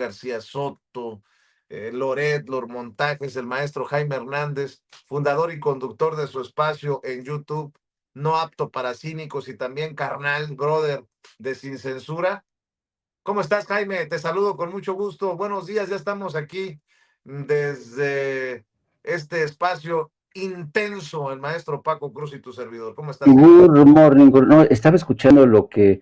García Soto, Loret, los montajes, el maestro Jaime Hernández, fundador y conductor de su espacio en YouTube, No Apto para Cínicos, y también carnal, brother de Sin Censura. ¿Cómo estás, Jaime? Te saludo con mucho gusto. Buenos días, ya estamos aquí desde este espacio intenso, el maestro Paco Cruz y tu servidor. ¿Cómo estás, Jaime? Good morning. No, estaba escuchando lo que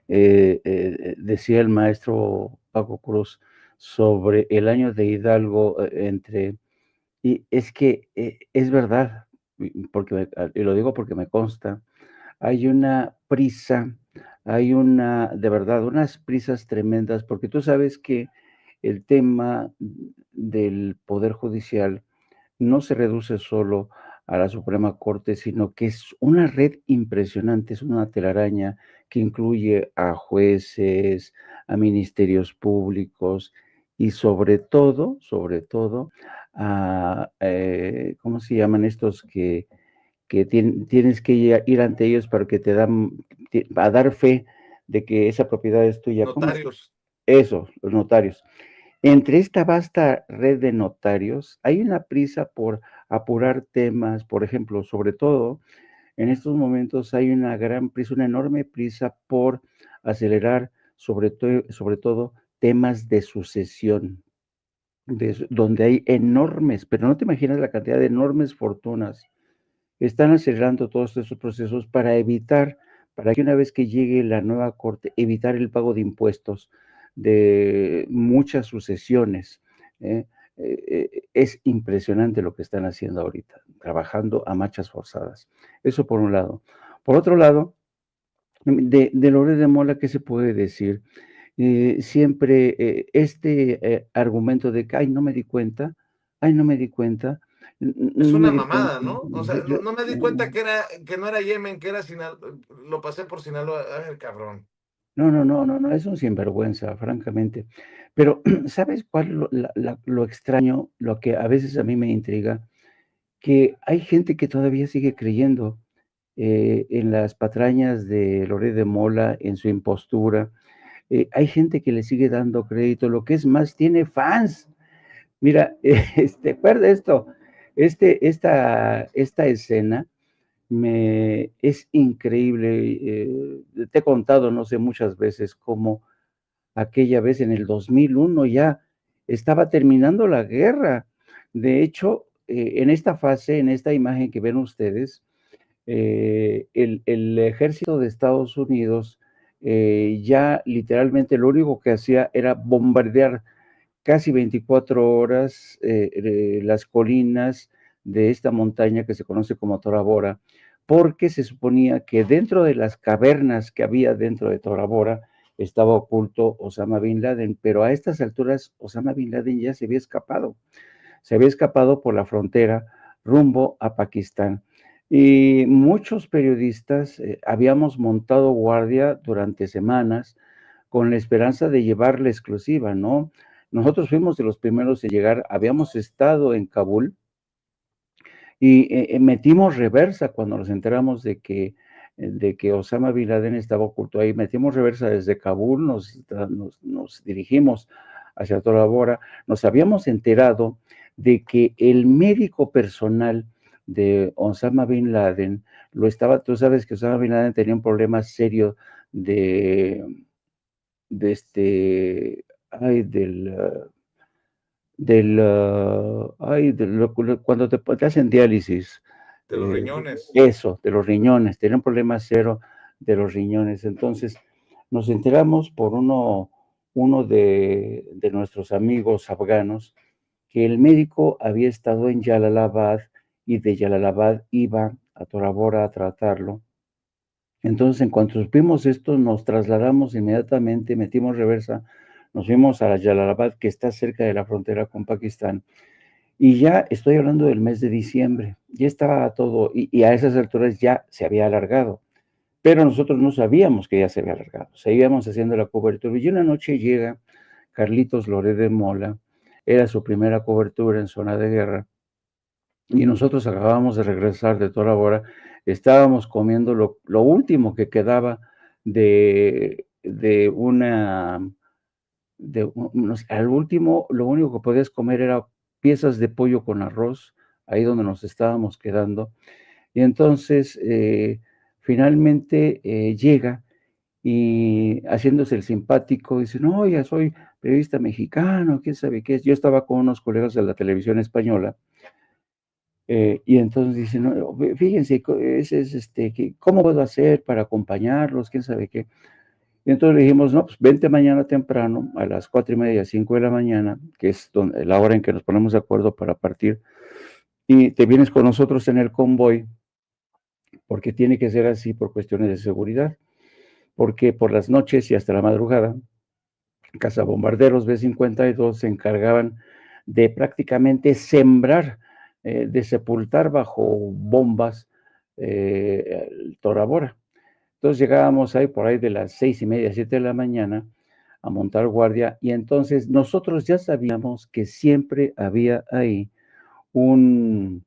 decía el maestro Paco Cruz sobre el año de Hidalgo y es que es verdad, y lo digo porque me consta, hay una prisa, de verdad, unas prisas tremendas, porque tú sabes que el tema del Poder Judicial no se reduce solo a la Suprema Corte, sino que es una red impresionante, es una telaraña que incluye a jueces, a ministerios públicos y sobre todo, ¿cómo se llaman estos que tienes que ir ante ellos para que te dan, a dar fe de que esa propiedad es tuya? ¿Cómo se? Notarios. Eso, los notarios. Entre esta vasta red de notarios hay una prisa por apurar temas, por ejemplo, sobre todo en estos momentos hay una gran prisa, una enorme prisa por acelerar sobre todo temas de sucesión, donde hay enormes, pero no te imaginas la cantidad de enormes fortunas. Están acelerando todos estos procesos para que una vez que llegue la nueva corte, evitar el pago de impuestos de muchas sucesiones. ¿eh? Es impresionante lo que están haciendo ahorita, trabajando a marchas forzadas. Eso por un lado. Por otro lado, de Loret de Mola, ¿qué se puede decir? Siempre argumento de que, ay, no me di cuenta, Es no una me di cuenta. mamada, ¿no? O sea, no me di cuenta que no era Yemen, que era Sinaloa. Lo pasé por Sinaloa. A ver, cabrón. No, es un sinvergüenza, francamente. Pero, ¿sabes cuál lo extraño? Lo que a veces a mí me intriga, que hay gente que todavía sigue creyendo en las patrañas de Loret de Mola, en su impostura. Hay gente que le sigue dando crédito, lo que es más, tiene fans. Mira, recuerda esto, esta escena es increíble. Te he contado, no sé, muchas veces cómo aquella vez en el 2001 ya estaba terminando la guerra. De hecho, en esta fase, en esta imagen que ven ustedes, el ejército de Estados Unidos ya literalmente lo único que hacía era bombardear casi 24 horas las colinas de esta montaña que se conoce como Tora Bora, porque se suponía que dentro de las cavernas que había dentro de Tora Bora estaba oculto Osama Bin Laden, pero a estas alturas Osama Bin Laden ya se había escapado por la frontera rumbo a Pakistán. Y muchos periodistas habíamos montado guardia durante semanas con la esperanza de llevar la exclusiva, ¿no? Nosotros fuimos de los primeros en llegar, habíamos estado en Kabul y metimos reversa cuando nos enteramos de que Osama Bin Laden estaba oculto ahí. Metimos reversa desde Kabul, nos dirigimos hacia Tora Bora. Nos habíamos enterado de que el médico personal de Osama Bin Laden tú sabes que Osama Bin Laden tenía un problema serio de este, ay, cuando te hacen diálisis, De los riñones. eso, de los riñones, tenía un problema cero de los riñones. Entonces, nos enteramos por uno de nuestros amigos afganos que el médico había estado en Jalalabad y de Jalalabad iba a Tora Bora a tratarlo. Entonces, en cuanto supimos esto, nos trasladamos inmediatamente, metimos reversa, nos fuimos a Jalalabad, que está cerca de la frontera con Pakistán, y ya estoy hablando del mes de diciembre, ya estaba todo, y a esas alturas ya se había alargado, pero nosotros no sabíamos que ya se había alargado, seguíamos haciendo la cobertura, y una noche llega Carlitos Loret de Mola, era su primera cobertura en zona de guerra, y nosotros acabamos de regresar de Tora Bora, estábamos comiendo lo último que quedaba de, de una al último, lo único que podías comer era piezas de pollo con arroz, ahí donde nos estábamos quedando. Y entonces, finalmente llega y haciéndose el simpático, dice, no, ya soy periodista mexicano, quién sabe qué es. Yo estaba con unos colegas de la televisión española, y entonces dice, no, fíjense, ¿cómo puedo hacer para acompañarlos? ¿Quién sabe qué? Y entonces le dijimos, no, pues vente mañana temprano, a las 4:30, 5 de la mañana, que es la hora en que nos ponemos de acuerdo para partir, y te vienes con nosotros en el convoy, porque tiene que ser así por cuestiones de seguridad, porque por las noches y hasta la madrugada, cazabombarderos B-52 se encargaban de prácticamente sembrar, de sepultar bajo bombas el Tora Bora. Entonces llegábamos ahí por ahí de las 6:30, 7 de la mañana a montar guardia, y entonces nosotros ya sabíamos que siempre había ahí un,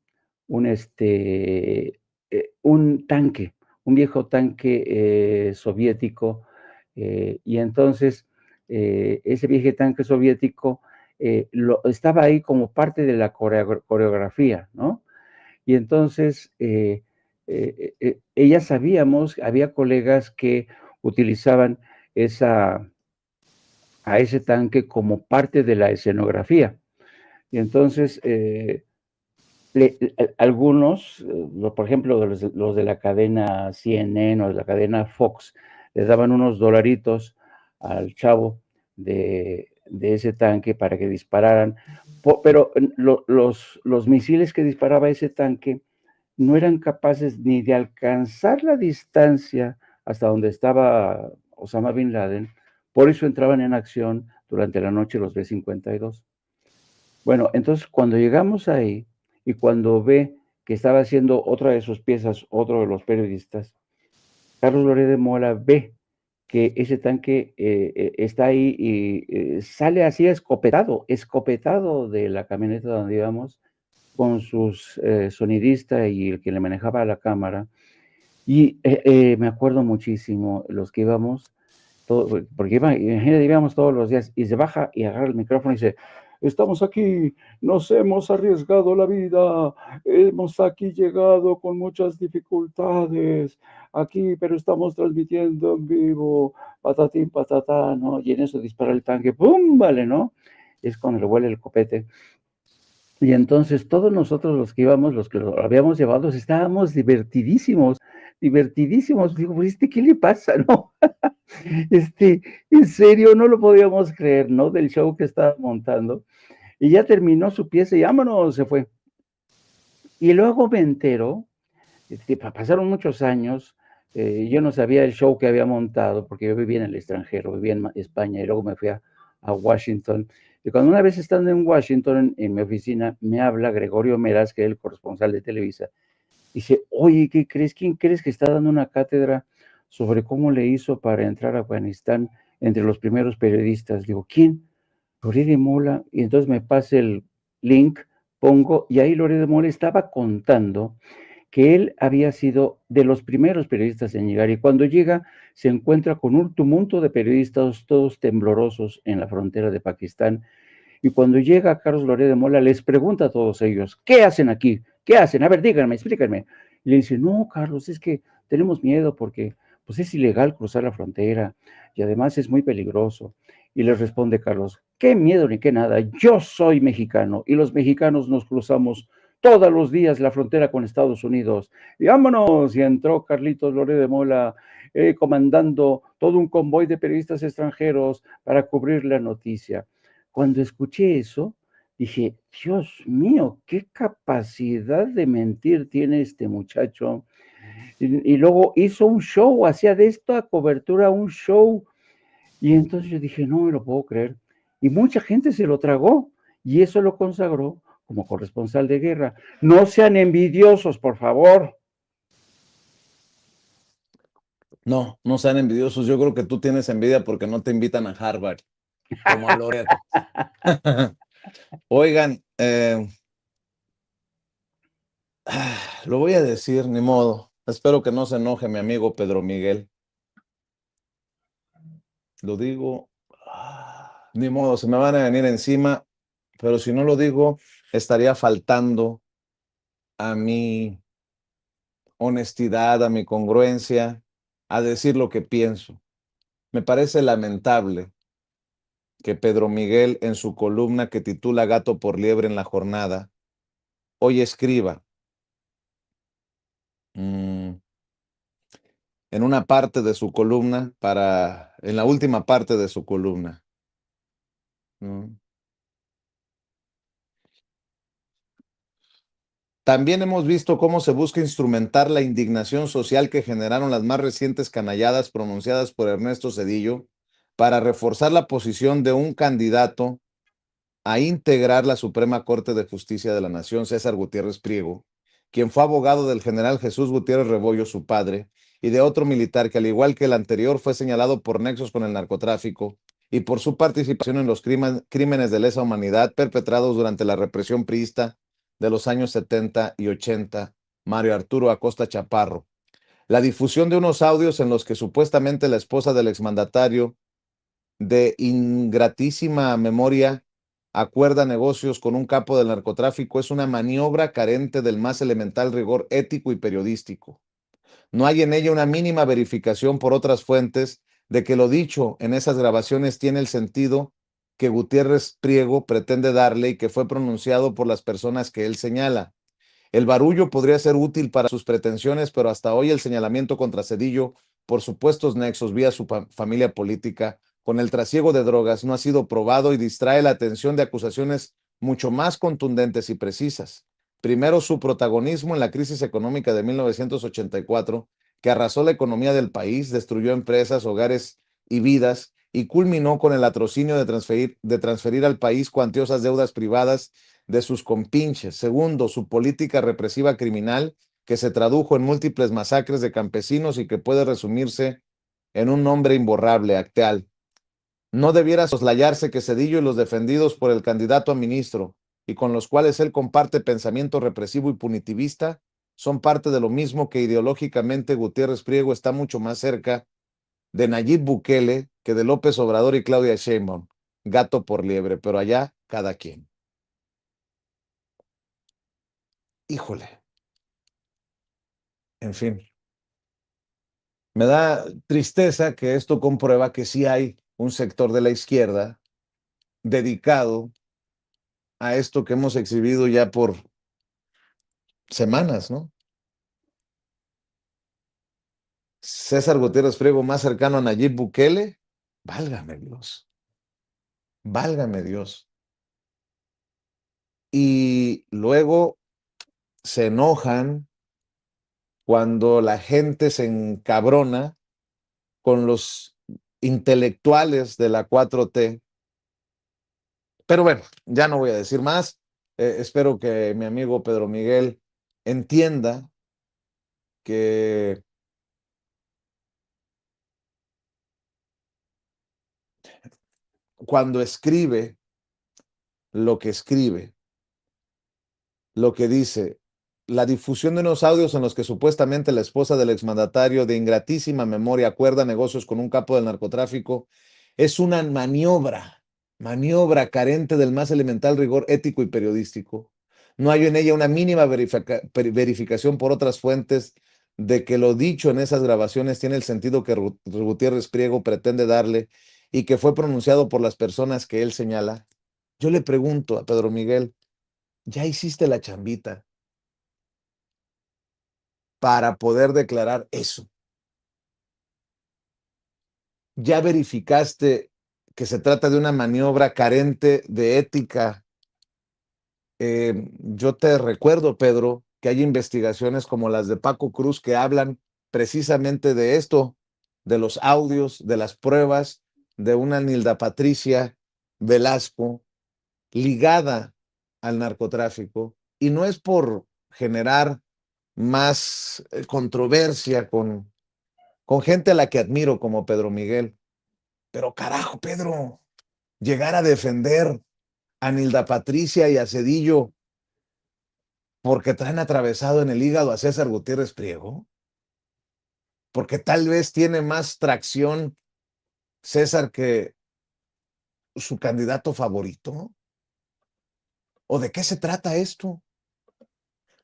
un tanque, un viejo tanque soviético, y entonces ese viejo tanque soviético estaba ahí como parte de la coreografía, ¿no? Y entonces ya sabíamos, había colegas que utilizaban a ese tanque como parte de la escenografía. Y entonces algunos, por ejemplo, los de la cadena CNN o de la cadena Fox, les daban unos dolaritos al chavo de ese tanque para que dispararan, pero los misiles que disparaba ese tanque no eran capaces ni de alcanzar la distancia hasta donde estaba Osama Bin Laden, por eso entraban en acción durante la noche los B-52. Bueno, entonces cuando llegamos ahí y cuando ve que estaba haciendo otra de sus piezas, otro de los periodistas, Carlos Loret de Mola ve que ese tanque está ahí y sale así escopetado de la camioneta donde íbamos, con sus sonidista y el que le manejaba la cámara. Y me acuerdo muchísimo los que íbamos, porque imagínate, íbamos todos los días, y se baja y agarra el micrófono y dice, estamos aquí, nos hemos arriesgado la vida, hemos aquí llegado con muchas dificultades, aquí, pero estamos transmitiendo en vivo, patatín, patatá, ¿no? Y en eso dispara el tanque, ¡pum! Vale, ¿no? Es cuando le huele el copete. Y entonces todos nosotros los que íbamos, los que lo habíamos llevado, estábamos divertidísimos, divertidísimos. Digo, pues, ¿qué le pasa, no? En serio, no lo podíamos creer, ¿no? Del show que estaba montando. Y ya terminó su pieza y vámonos, se fue. Y luego me entero, pasaron muchos años, yo no sabía el show que había montado, porque yo vivía en el extranjero, vivía en España, y luego me fui a Washington. Y cuando una vez estando en Washington, en mi oficina, me habla Gregorio Meraz, que es el corresponsal de Televisa, y dice, oye, ¿qué crees? ¿Quién crees que está dando una cátedra sobre cómo le hizo para entrar a Afganistán entre los primeros periodistas? Digo, ¿quién? Loret de Mola. Y entonces me pasa el link, pongo, y ahí Loret de Mola estaba contando que él había sido de los primeros periodistas en llegar, y cuando llega se encuentra con un tumulto de periodistas todos temblorosos en la frontera de Pakistán, y cuando llega Carlos Loret de Mola les pregunta a todos ellos, ¿qué hacen aquí? ¿Qué hacen? A ver, díganme, explíquenme. Y le dice, no, Carlos, es que tenemos miedo porque pues es ilegal cruzar la frontera y además es muy peligroso. Y le responde Carlos, qué miedo ni qué nada, yo soy mexicano y los mexicanos nos cruzamos todos los días la frontera con Estados Unidos. Y vámonos, y entró Carlitos Loret de Mola comandando todo un convoy de periodistas extranjeros para cubrir la noticia. Cuando escuché eso, dije, Dios mío, qué capacidad de mentir tiene este muchacho. Y luego hizo un show, hacía de esta cobertura un show. Y entonces yo dije, no me lo puedo creer. Y mucha gente se lo tragó y eso lo consagró como corresponsal de guerra. No sean envidiosos, por favor. No, no sean envidiosos. Yo creo que tú tienes envidia porque no te invitan a Harvard, como a Loret. Oigan, lo voy a decir, ni modo. Espero que no se enoje mi amigo Pedro Miguel. Lo digo, Ni modo, se me van a venir encima, pero si no lo digo, estaría faltando a mi honestidad, a mi congruencia, a decir lo que pienso. Me parece lamentable que Pedro Miguel, en su columna que titula Gato por liebre en la jornada, hoy escriba en una parte de su columna, en la última parte de su columna. ¿No? También hemos visto cómo se busca instrumentar la indignación social que generaron las más recientes canalladas pronunciadas por Ernesto Zedillo para reforzar la posición de un candidato a integrar la Suprema Corte de Justicia de la Nación, César Gutiérrez Priego, quien fue abogado del general Jesús Gutiérrez Rebollo, su padre, y de otro militar que, al igual que el anterior, fue señalado por nexos con el narcotráfico y por su participación en los crímenes de lesa humanidad perpetrados durante la represión priista de los años 70 y 80, Mario Arturo Acosta Chaparro. La difusión de unos audios en los que supuestamente la esposa del exmandatario, de ingratísima memoria, acuerda negocios con un capo del narcotráfico es una maniobra carente del más elemental rigor ético y periodístico. No hay en ella una mínima verificación por otras fuentes de que lo dicho en esas grabaciones tiene el sentido que Gutiérrez Priego pretende darle y que fue pronunciado por las personas que él señala. El barullo podría ser útil para sus pretensiones, pero hasta hoy el señalamiento contra Zedillo por supuestos nexos vía su familia política con el trasiego de drogas no ha sido probado y distrae la atención de acusaciones mucho más contundentes y precisas. Primero, su protagonismo en la crisis económica de 1984, que arrasó la economía del país, destruyó empresas, hogares y vidas, y culminó con el latrocinio de transferir al país cuantiosas deudas privadas de sus compinches. Segundo, su política represiva criminal, que se tradujo en múltiples masacres de campesinos y que puede resumirse en un nombre imborrable, Acteal. No debiera soslayarse que Zedillo y los defendidos por el candidato a ministro, y con los cuales él comparte pensamiento represivo y punitivista, son parte de lo mismo que ideológicamente Gutiérrez Priego está mucho más cerca de Nayib Bukele que de López Obrador y Claudia Sheinbaum. Gato por liebre, pero allá cada quien. Híjole. En fin, me da tristeza que esto comprueba que sí hay un sector de la izquierda dedicado a esto que hemos exhibido ya por semanas, ¿no? César Gutiérrez Priego más cercano a Nayib Bukele, válgame Dios, válgame Dios. Y luego se enojan cuando la gente se encabrona con los intelectuales de la 4T. Pero bueno, ya no voy a decir más. Espero que mi amigo Pedro Miguel entienda que cuando escribe escribe, lo que dice, la difusión de unos audios en los que supuestamente la esposa del exmandatario de ingratísima memoria acuerda negocios con un capo del narcotráfico es una maniobra carente del más elemental rigor ético y periodístico. No hay en ella una mínima verificación por otras fuentes de que lo dicho en esas grabaciones tiene el sentido que Gutiérrez Priego pretende darle y que fue pronunciado por las personas que él señala. Yo le pregunto a Pedro Miguel, ¿ya hiciste la chambita para poder declarar eso? ¿Ya verificaste que se trata de una maniobra carente de ética? Yo te recuerdo, Pedro, que hay investigaciones como las de Paco Cruz que hablan precisamente de esto, de los audios, de las pruebas de una Nilda Patricia Velasco ligada al narcotráfico. Y no es por generar más controversia con gente a la que admiro como Pedro Miguel. Pero carajo, Pedro, llegar a defender a Nilda Patricia y a Zedillo porque traen atravesado en el hígado a César Gutiérrez Priego, porque tal vez tiene más tracción César que su candidato favorito? ¿O de qué se trata esto?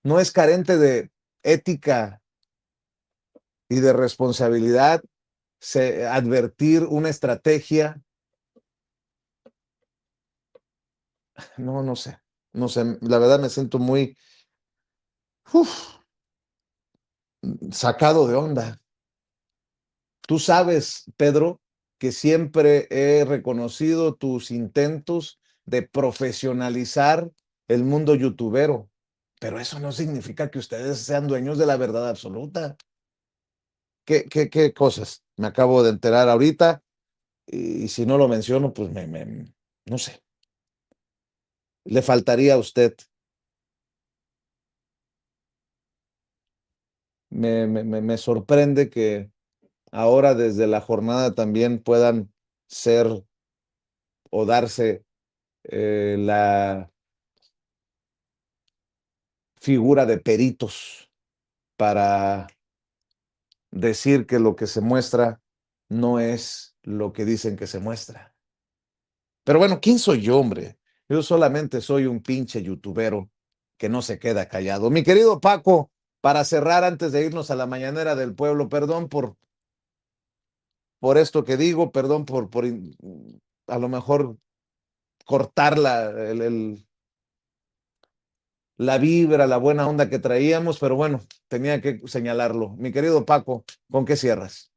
¿No es carente de ética y de responsabilidad advertir una estrategia? No sé. No sé, la verdad me siento muy sacado de onda. Tú sabes, Pedro, que siempre he reconocido tus intentos de profesionalizar el mundo youtubero, pero eso no significa que ustedes sean dueños de la verdad absoluta. ¿Qué cosas me acabo de enterar ahorita? Y si no lo menciono, pues no sé. Le faltaría a usted. Me sorprende que ahora desde la jornada también puedan ser o darse la figura de peritos para decir que lo que se muestra no es lo que dicen que se muestra. Pero bueno, ¿quién soy yo, hombre? Yo solamente soy un pinche youtubero que no se queda callado. Mi querido Paco, para cerrar antes de irnos a la mañanera del pueblo, perdón por esto que digo, perdón por a lo mejor cortar la vibra, la buena onda que traíamos, pero bueno, tenía que señalarlo. Mi querido Paco, ¿con qué cierras?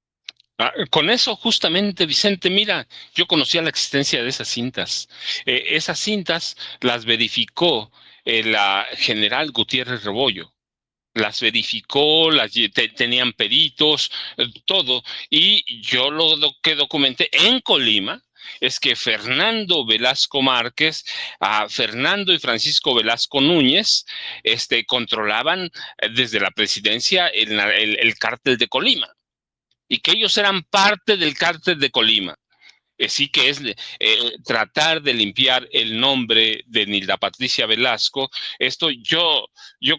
Con eso, justamente, Vicente, mira, yo conocía la existencia de esas cintas. Esas cintas las verificó la general Gutiérrez Rebollo. Las verificó, tenían peritos, todo. Y yo lo que documenté en Colima es que Fernando Velasco Márquez, Fernando y Francisco Velasco Núñez, controlaban desde la presidencia el cártel de Colima y que ellos eran parte del cártel de Colima. Sí que es tratar de limpiar el nombre de Nilda Patricia Velasco. Esto yo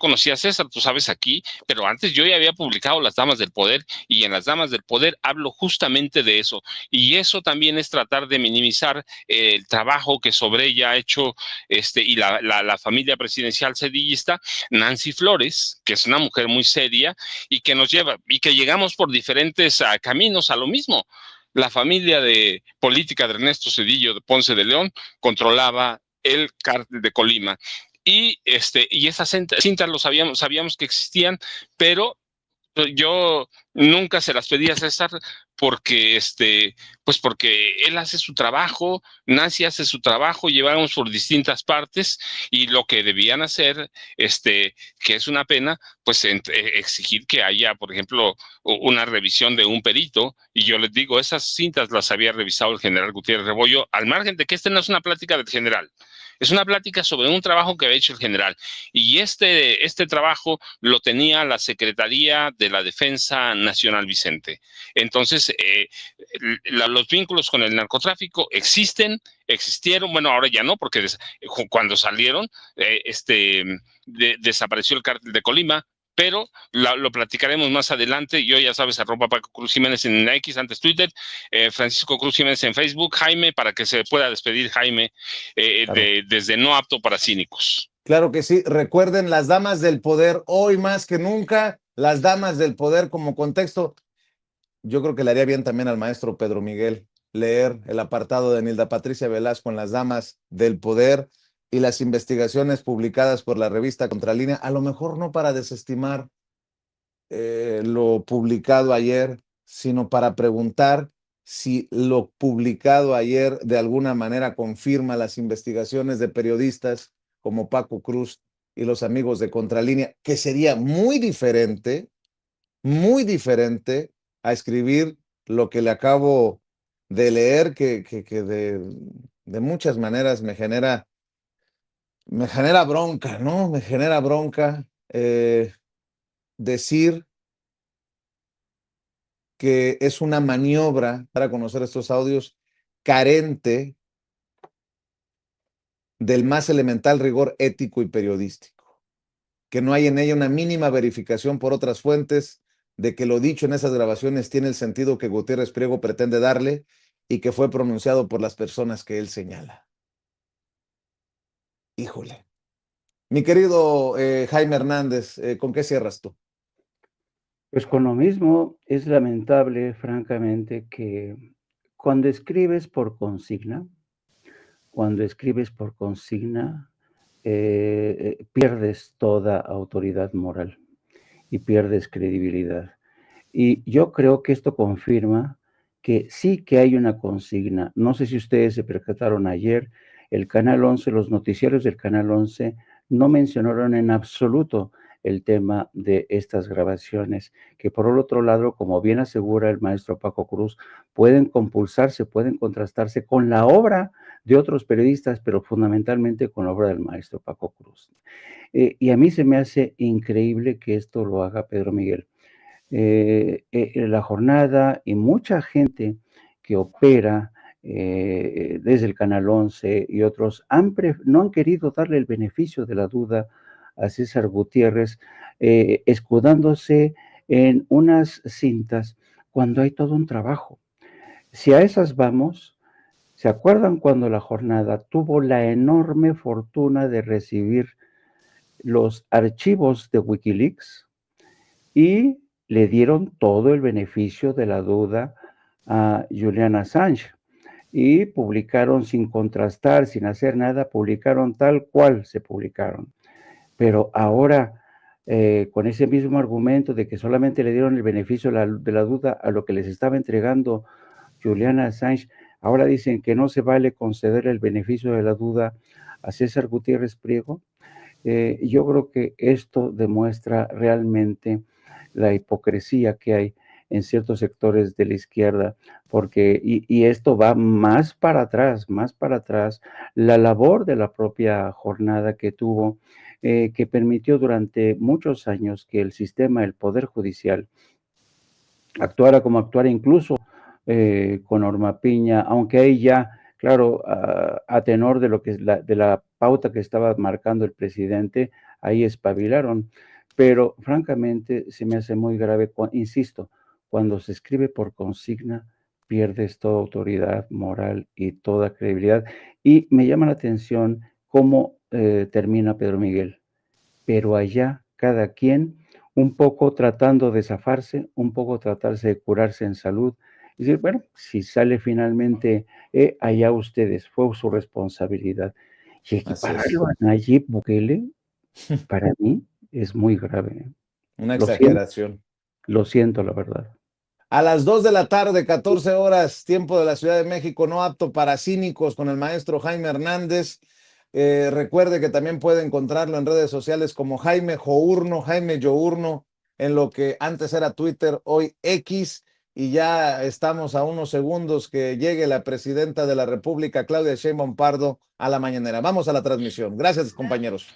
conocí a César, tú sabes, aquí, pero antes yo ya había publicado Las Damas del Poder y en Las Damas del Poder hablo justamente de eso. Y eso también es tratar de minimizar el trabajo que sobre ella ha hecho y la familia presidencial sedillista, Nancy Flores, que es una mujer muy seria y que nos lleva y que llegamos por diferentes caminos a lo mismo. La familia de política de Ernesto Zedillo de Ponce de León controlaba el cártel de Colima. Y esas cintas lo sabíamos que existían, pero yo nunca se las pedí a César porque pues porque él hace su trabajo, Nancy hace su trabajo, llevamos por distintas partes y lo que debían hacer, que es una pena, pues exigir que haya, por ejemplo, una revisión de un perito. Y yo les digo, esas cintas las había revisado el general Gutiérrez Rebollo, al margen de que no es una plática del general, es una plática sobre un trabajo que había hecho el general. Y este trabajo lo tenía la Secretaría de la Defensa Nacional, Vicente. Entonces, los vínculos con el narcotráfico existieron, bueno, ahora ya no, porque cuando salieron, desapareció el cártel de Colima, pero lo platicaremos más adelante. Yo ya sabes, @Paco Cruz Jiménez en X, antes Twitter, Francisco Cruz Jiménez en Facebook, Jaime, para que se pueda despedir Jaime Claro. desde No Apto para Cínicos. Claro que sí. Recuerden, las damas del poder, hoy más que nunca, las damas del poder como contexto. Yo creo que le haría bien también al maestro Pedro Miguel leer el apartado de Nilda Patricia Velasco en Las Damas del Poder y las investigaciones publicadas por la revista Contralínea, a lo mejor no para desestimar lo publicado ayer, sino para preguntar si lo publicado ayer de alguna manera confirma las investigaciones de periodistas como Paco Cruz y los amigos de Contralínea, que sería muy diferente a escribir lo que le acabo de leer, que de muchas maneras me genera bronca, ¿no? Me genera bronca decir que es una maniobra para conocer estos audios carente del más elemental rigor ético y periodístico, que no hay en ella una mínima verificación por otras fuentes de que lo dicho en esas grabaciones tiene el sentido que Gutiérrez Priego pretende darle y que fue pronunciado por las personas que él señala. Híjole. Mi querido Jaime Hernández, ¿con qué cierras tú? Pues con lo mismo, es lamentable, francamente, que cuando escribes por consigna, cuando escribes por consigna, pierdes toda autoridad moral y pierdes credibilidad. Y yo creo que esto confirma que sí que hay una consigna. No sé si ustedes se percataron ayer, el Canal 11, los noticieros del Canal 11 no mencionaron en absoluto el tema de estas grabaciones, que por el otro lado, como bien asegura el maestro Paco Cruz, pueden compulsarse, pueden contrastarse con la obra de otros periodistas, pero fundamentalmente con la obra del maestro Paco Cruz. Y a mí se me hace increíble que esto lo haga Pedro Miguel. La jornada y mucha gente que opera desde el Canal 11 y otros no han querido darle el beneficio de la duda a César Gutiérrez, escudándose en unas cintas cuando hay todo un trabajo. Si a esas vamos, ¿se acuerdan cuando la jornada tuvo la enorme fortuna de recibir los archivos de Wikileaks y le dieron todo el beneficio de la duda a Julian Assange? Y publicaron sin contrastar, sin hacer nada, publicaron tal cual se publicaron. Pero ahora, con ese mismo argumento de que solamente le dieron el beneficio de la duda a lo que les estaba entregando Julian Assange, ahora dicen que no se vale conceder el beneficio de la duda a César Gutiérrez Priego. Yo creo que esto demuestra realmente la hipocresía que hay en ciertos sectores de la izquierda, porque, y esto va más para atrás, la labor de la propia jornada que tuvo, que permitió durante muchos años que el sistema, el Poder Judicial, actuara como actuara, incluso con Norma Piña, aunque ahí ya, claro, a tenor de lo que de la pauta que estaba marcando el presidente, ahí espabilaron. Pero francamente se me hace muy grave, insisto, cuando se escribe por consigna, pierdes toda autoridad moral y toda credibilidad. Y me llama la atención cómo termina Pedro Miguel. Pero allá cada quien un poco tratando de zafarse, un poco tratarse de curarse en salud. Y decir, bueno, si sale finalmente, allá ustedes, fue su responsabilidad. Y equipararlo a Nayib Bukele, para mí, es muy grave. Una exageración. Lo siento, la verdad. A las 2 de la tarde, 14 horas, tiempo de la Ciudad de México, no apto para cínicos, con el maestro Jaime Hernández. Recuerde que también puede encontrarlo en redes sociales como Jaime Journo, Jaime Yourno, en lo que antes era Twitter, hoy X, y ya estamos a unos segundos que llegue la presidenta de la República, Claudia Sheinbaum Pardo, a la mañanera. Vamos a la transmisión. Gracias, compañeros.